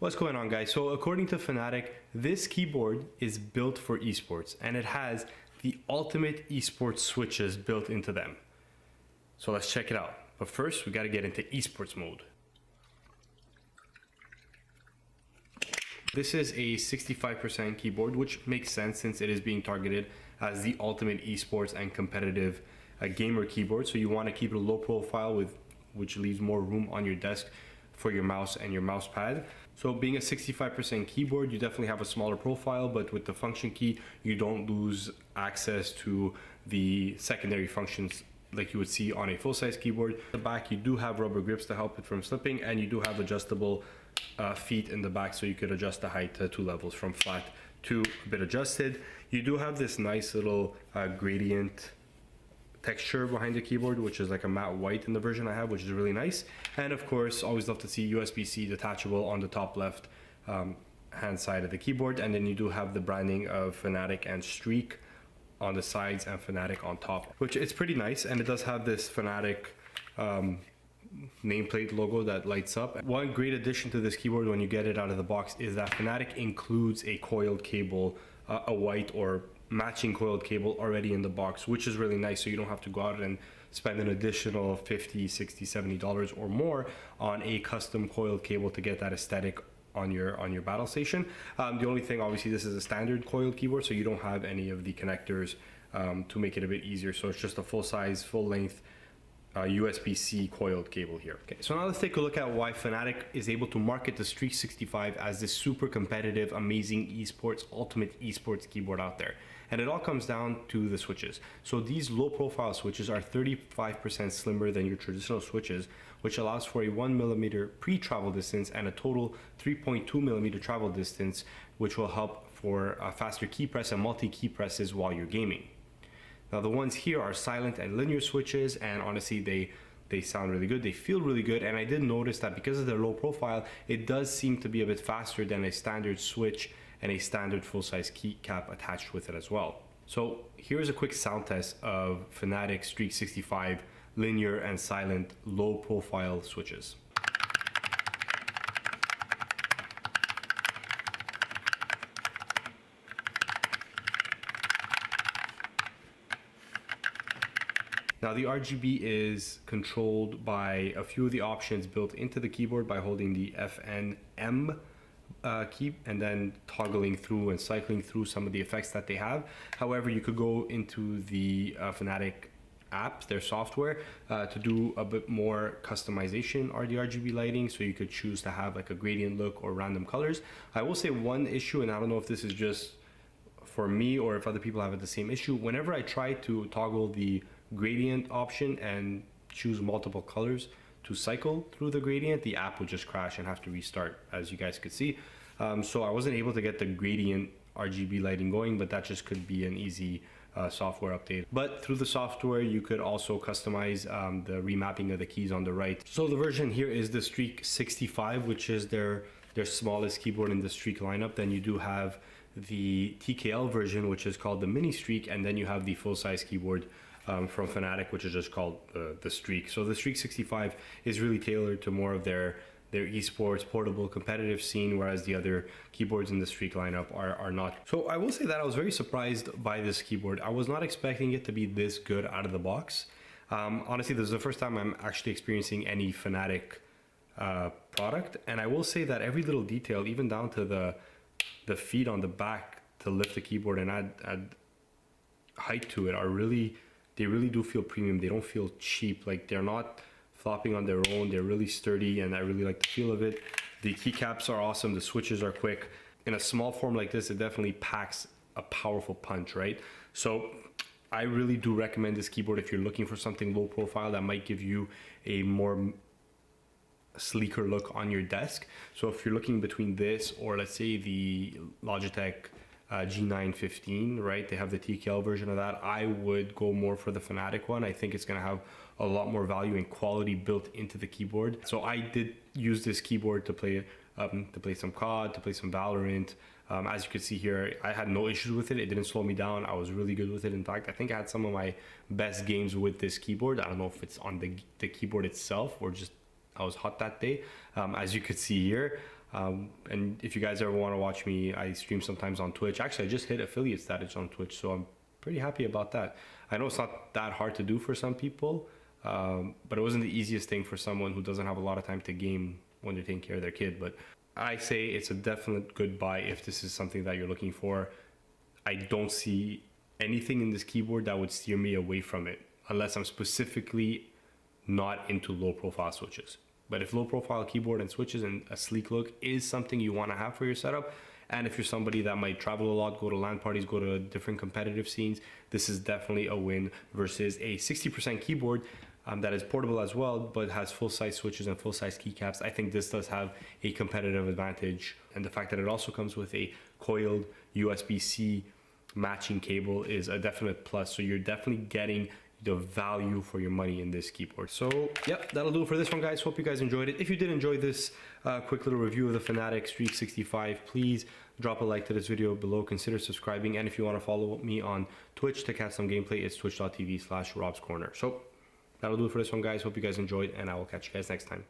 What's going on, guys? So according to Fnatic, this keyboard is built for esports and it has the ultimate esports switches built into them. So let's check it out. But first, we got to get into esports mode. This is a 65% keyboard, which makes sense since it is being targeted as the ultimate esports and competitive gamer keyboard. So you want to keep it a low profile which leaves more room on your desk for your mouse and your mouse pad. So being a 65% keyboard, you definitely have a smaller profile, but with the function key, you don't lose access to the secondary functions like you would see on a full-size keyboard. At the back, you do have rubber grips to help it from slipping, and you do have adjustable feet in the back, so you could adjust the height to 2 levels from flat to a bit adjusted. You do have this nice little gradient texture behind the keyboard, which is like a matte white in the version I have, which is really nice. And of course, always love to see USB-C detachable on the top left hand side of the keyboard. And then you do have the branding of Fnatic and Streak on the sides and Fnatic on top, which is pretty nice. And it does have this Fnatic nameplate logo that lights up. One great addition to this keyboard when you get it out of the box is that Fnatic includes a coiled cable, a white or matching coiled cable already in the box, which is really nice, so you don't have to go out and spend an additional $50, $60, $70 or more on a custom coiled cable to get that aesthetic on your battle station. The only thing, obviously, this is a standard coiled keyboard, so you don't have any of the connectors to make it a bit easier. So it's just a full size, full length USB-C coiled cable here. Okay, so now let's take a look at why Fnatic is able to market the Streak 65 as this super competitive, amazing esports, ultimate esports keyboard out there. And it all comes down to the switches. So these low profile switches are 35% slimmer than your traditional switches, which allows for a 1mm pre-travel distance and a total 3.2mm travel distance, which will help for a faster key press and multi-key presses while you're gaming. Now the ones here are silent and linear switches, and honestly they sound really good, they feel really good, and I did notice that because of their low profile, it does seem to be a bit faster than a standard switch and a standard full-size keycap attached with it as well. So here's a quick sound test of Fnatic Streak 65 linear and silent low profile switches. Now the RGB is controlled by a few of the options built into the keyboard by holding the FNM key and then toggling through and cycling through some of the effects that they have. However, you could go into the Fnatic app, their software, to do a bit more customization or the RGB lighting, so you could choose to have like a gradient look or random colors. I will say one issue, and I don't know if this is just for me or if other people have the same issue, whenever I try to toggle the gradient option and choose multiple colors to cycle through the gradient, the app would just crash and have to restart, as you guys could see. So I wasn't able to get the gradient RGB lighting going, but that just could be an easy software update. But through the software, you could also customize the remapping of the keys on the right. So the version here is the Streak 65, which is their smallest keyboard in the Streak lineup. Then you do have the TKL version, which is called the Mini Streak, and then you have the full-size keyboard from Fnatic, which is just called the Streak. So the Streak 65 is really tailored to more of their esports portable competitive scene, whereas the other keyboards in the Streak lineup are not. So I will say that I was very surprised by this keyboard. I was not expecting it to be this good out of the box. Honestly, this is the first time I'm actually experiencing any Fnatic product, and I will say that every little detail, even down to the feet on the back to lift the keyboard and add height to it, they really do feel premium. They don't feel cheap. Like, they're not flopping on their own. They're really sturdy, and I really like the feel of it. The keycaps are awesome. The switches are quick. In a small form like this, it definitely packs a powerful punch, right? So I really do recommend this keyboard if you're looking for something low profile that might give you a more sleeker look on your desk. So if you're looking between this or, let's say, the Logitech G915, right? They have the TKL version of that. I would go more for the Fnatic one. I think it's going to have a lot more value and quality built into the keyboard. So I did use this keyboard to play some COD, to play some Valorant. As you can see here, I had no issues with it. It didn't slow me down. I was really good with it. In fact, I think I had some of my best games with this keyboard. I don't know if it's on the keyboard itself or just I was hot that day. As you could see here, And if you guys ever want to watch me, I stream sometimes on Twitch. Actually, I just hit affiliate status on Twitch, so I'm pretty happy about that. I know it's not that hard to do for some people, but it wasn't the easiest thing for someone who doesn't have a lot of time to game when they're taking care of their kid. But I say it's a definite good buy if this is something that you're looking for. I don't see anything in this keyboard that would steer me away from it, unless I'm specifically not into low profile switches. But if low profile keyboard and switches and a sleek look is something you want to have for your setup, and if you're somebody that might travel a lot, go to LAN parties, go to different competitive scenes, this is definitely a win versus a 60% keyboard that is portable as well, but has full-size switches and full-size keycaps. I think this does have a competitive advantage, and the fact that it also comes with a coiled USB-C matching cable is a definite plus. So you're definitely getting the value for your money in this keyboard. So yep, that'll do it for this one, guys. Hope you guys enjoyed it. If you did enjoy this quick little review of the Fnatic Streak 65, please drop a like to this video below, consider subscribing, and if you want to follow me on Twitch to catch some gameplay, it's twitch.tv/robscorner. So that'll do it for this one, guys. Hope you guys enjoyed, and I will catch you guys next time.